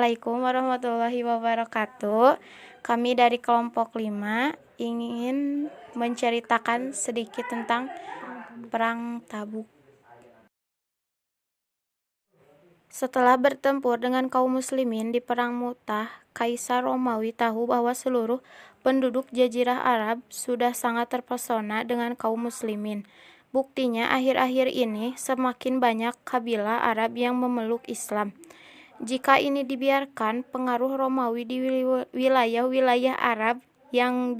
Assalamualaikum warahmatullahi wabarakatuh. Kami dari kelompok 5 ingin menceritakan sedikit tentang Perang Tabuk. Setelah bertempur dengan kaum muslimin di Perang Mu'tah, Kaisar Romawi tahu bahwa seluruh penduduk Jazirah Arab sudah sangat terpesona dengan kaum muslimin. Buktinya akhir-akhir ini semakin banyak kabilah Arab yang memeluk Islam. Jika ini dibiarkan, pengaruh Romawi di wilayah-wilayah Arab yang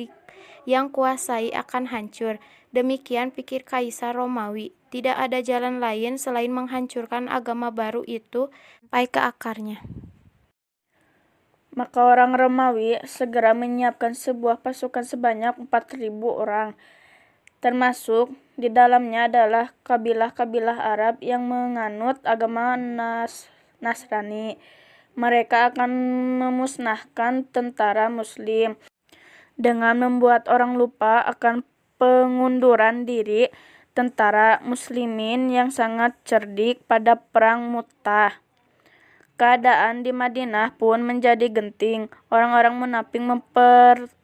kuasai akan hancur. Demikian pikir Kaisar Romawi. Tidak ada jalan lain selain menghancurkan agama baru itu sampai ke akarnya. Maka orang Romawi segera menyiapkan sebuah pasukan sebanyak 4.000 orang. Termasuk di dalamnya adalah kabilah-kabilah Arab yang menganut agama Nasrani. Mereka akan memusnahkan tentara Muslim dengan membuat orang lupa akan pengunduran diri tentara Muslimin yang sangat cerdik pada Perang Mu'tah. Keadaan di Madinah pun menjadi genting. Orang-orang munafik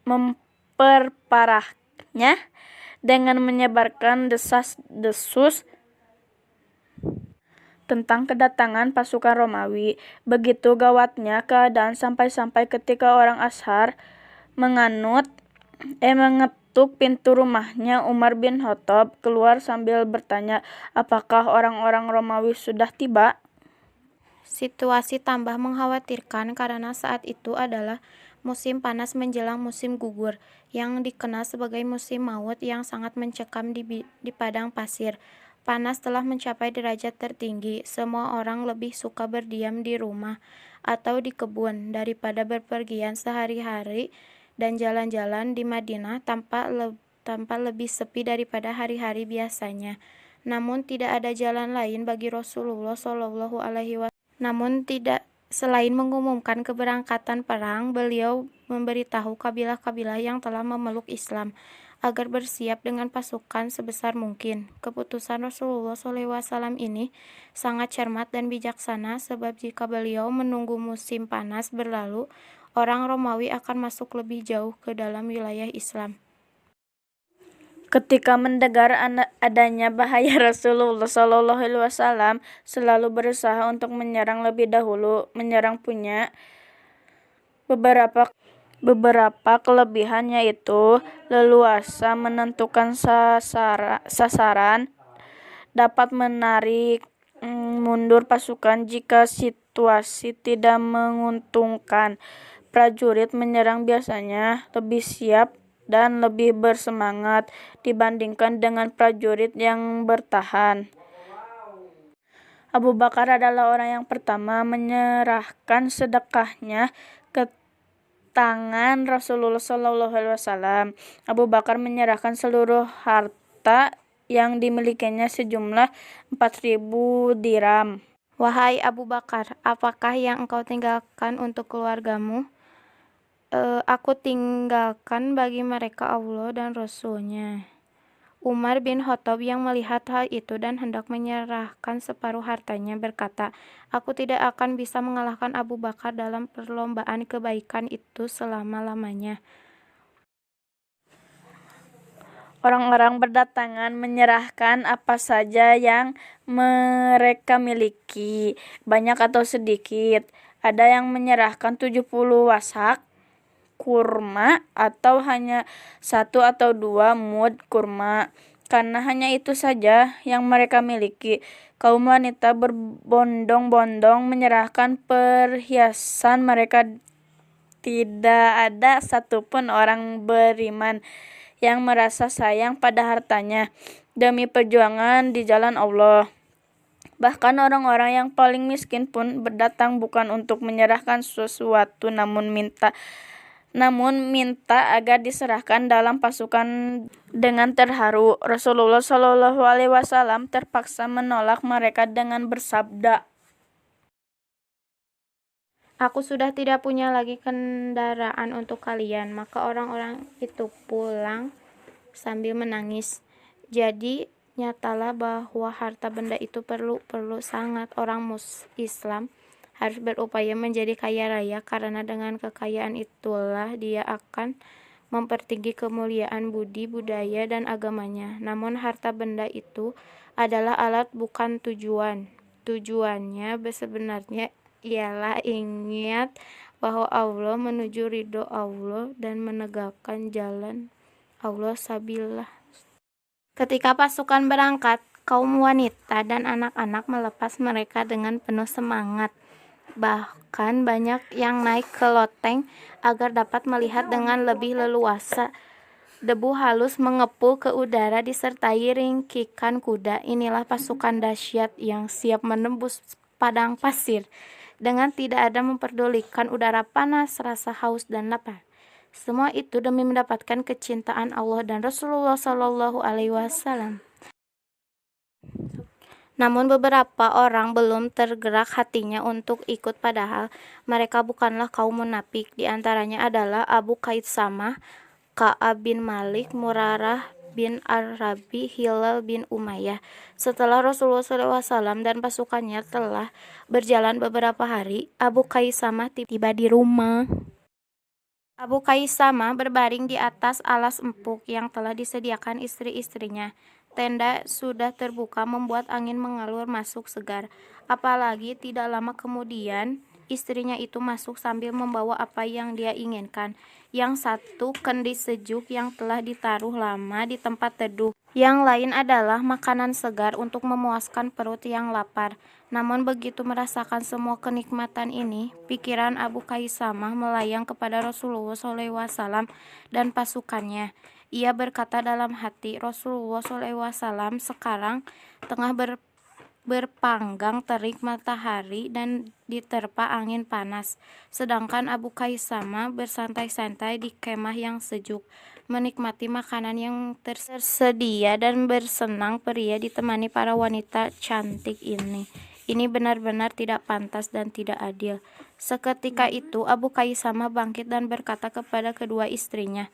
memperparahnya dengan menyebarkan desas-desus tentang kedatangan pasukan Romawi. Begitu gawatnya keadaan sampai-sampai ketika orang Ashar mengetuk pintu rumahnya Umar bin Khattab keluar sambil bertanya, apakah orang-orang Romawi sudah tiba? Situasi tambah mengkhawatirkan karena saat itu adalah musim panas menjelang musim gugur, yang dikenal sebagai musim maut yang sangat mencekam di padang pasir. Panas telah mencapai derajat tertinggi. Semua orang lebih suka berdiam di rumah atau di kebun daripada berpergian sehari-hari, dan jalan-jalan di Madinah tampak lebih sepi daripada hari-hari biasanya. Namun tidak ada jalan lain bagi Rasulullah SAW. Selain mengumumkan keberangkatan perang, beliau memberitahu kabilah-kabilah yang telah memeluk Islam agar bersiap dengan pasukan sebesar mungkin. Keputusan Rasulullah SAW ini sangat cermat dan bijaksana, sebab jika beliau menunggu musim panas berlalu, orang Romawi akan masuk lebih jauh ke dalam wilayah Islam. Ketika mendengar adanya bahaya, Rasulullah SAW selalu berusaha untuk menyerang lebih dahulu. Menyerang punya beberapa kelebihan, yaitu leluasa menentukan sasaran, dapat menarik mundur pasukan jika situasi tidak menguntungkan. Prajurit menyerang biasanya lebih siap dan lebih bersemangat dibandingkan dengan prajurit yang bertahan. Abu Bakar adalah orang yang pertama menyerahkan sedekahnya ke tangan Rasulullah SAW. Abu Bakar menyerahkan seluruh harta yang dimilikinya sejumlah 4.000 dirham. Wahai Abu Bakar, apakah yang engkau tinggalkan untuk keluargamu? Aku tinggalkan bagi mereka Allah dan Rasul-Nya. Umar bin Khattab yang melihat hal itu dan hendak menyerahkan separuh hartanya berkata, aku tidak akan bisa mengalahkan Abu Bakar dalam perlombaan kebaikan itu selama-lamanya. Orang-orang berdatangan menyerahkan apa saja yang mereka miliki, banyak atau sedikit. Ada yang menyerahkan 70 wasak kurma atau hanya 1 atau 2 mud kurma, karena hanya itu saja yang mereka miliki. Kaum wanita berbondong-bondong menyerahkan perhiasan mereka. Tidak ada satupun orang beriman yang merasa sayang pada hartanya demi perjuangan di jalan Allah. Bahkan orang-orang yang paling miskin pun berdatang bukan untuk menyerahkan sesuatu, namun minta agar diserahkan dalam pasukan. Dengan terharu, Rasulullah SAW terpaksa menolak mereka dengan bersabda, aku sudah tidak punya lagi kendaraan untuk kalian. Maka orang-orang itu pulang sambil menangis. Jadi nyatalah bahwa harta benda itu perlu sangat orang Islam harus berupaya menjadi kaya raya, karena dengan kekayaan itulah dia akan mempertinggi kemuliaan budi, budaya, dan agamanya. Namun harta benda itu adalah alat, bukan tujuan. Tujuannya sebenarnya ialah ingat bahwa Allah, menuju ridho Allah, dan menegakkan jalan Allah sabillah. Ketika pasukan berangkat, kaum wanita dan anak-anak melepas mereka dengan penuh semangat. Bahkan banyak yang naik ke loteng agar dapat melihat dengan lebih leluasa. Debu halus mengepul ke udara disertai ringkikan kuda. Inilah pasukan dahsyat yang siap menembus padang pasir dengan tidak ada memperdulikan udara panas, rasa haus, dan lapar. Semua itu demi mendapatkan kecintaan Allah dan Rasulullah Shallallahu Alaihi Wasallam. Namun beberapa orang belum tergerak hatinya untuk ikut, padahal mereka bukanlah kaum munafik. Di antaranya adalah Abu Qaissamah, Ka'ab bin Malik, Murarah bin Ar-Rabi, Hilal bin Umayyah. Setelah Rasulullah SAW dan pasukannya telah berjalan beberapa hari, Abu Qaissamah tiba di rumah. Abu Qaissamah berbaring di atas alas empuk yang telah disediakan istri-istrinya. Tenda sudah terbuka membuat angin mengalur masuk segar. Apalagi tidak lama kemudian istrinya itu masuk sambil membawa apa yang dia inginkan. Yang satu kendi sejuk yang telah ditaruh lama di tempat teduh. Yang lain adalah makanan segar untuk memuaskan perut yang lapar. Namun begitu merasakan semua kenikmatan ini, pikiran Abu Qaissamah melayang kepada Rasulullah SAW dan pasukannya. Ia berkata dalam hati, Rasulullah SAW sekarang tengah berpanggang terik matahari dan diterpa angin panas, sedangkan Abu Qaissamah bersantai-santai di kemah yang sejuk, menikmati makanan yang tersedia dan bersenang peria ditemani para wanita cantik ini. Ini benar-benar tidak pantas dan tidak adil. Seketika itu Abu Qaissamah bangkit dan berkata kepada kedua istrinya,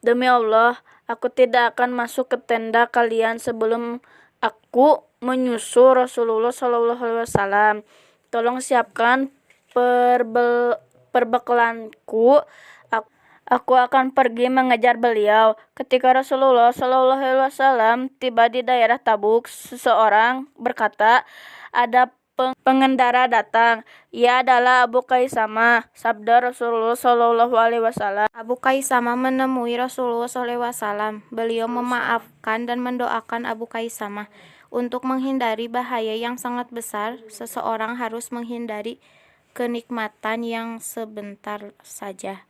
Demi Allah, aku tidak akan masuk ke tenda kalian sebelum aku menyusul Rasulullah SAW. Tolong siapkan perbekalanku. Aku akan pergi mengejar beliau. Ketika Rasulullah SAW tiba di daerah Tabuk, seseorang berkata, ada pengendara datang. Ia adalah Abu Qaissamah. Sabda Rasulullah SAW. Abu Qaissamah menemui Rasulullah SAW. Beliau memaafkan dan mendoakan Abu Qaissamah. Untuk menghindari bahaya yang sangat besar, seseorang harus menghindari kenikmatan yang sebentar saja.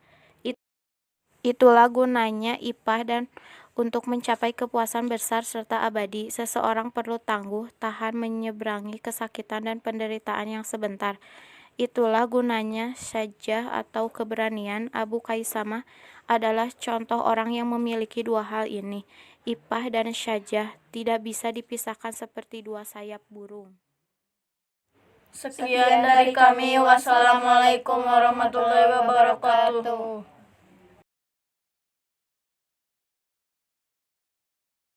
Itulah gunanya ipah, dan untuk mencapai kepuasan besar serta abadi, seseorang perlu tangguh, tahan menyeberangi kesakitan dan penderitaan yang sebentar. Itulah gunanya syajah atau keberanian. Abu Qaissamah adalah contoh orang yang memiliki dua hal ini. Ipah dan syajah tidak bisa dipisahkan seperti dua sayap burung. Sekian dari kami. Wassalamualaikum warahmatullahi wabarakatuh.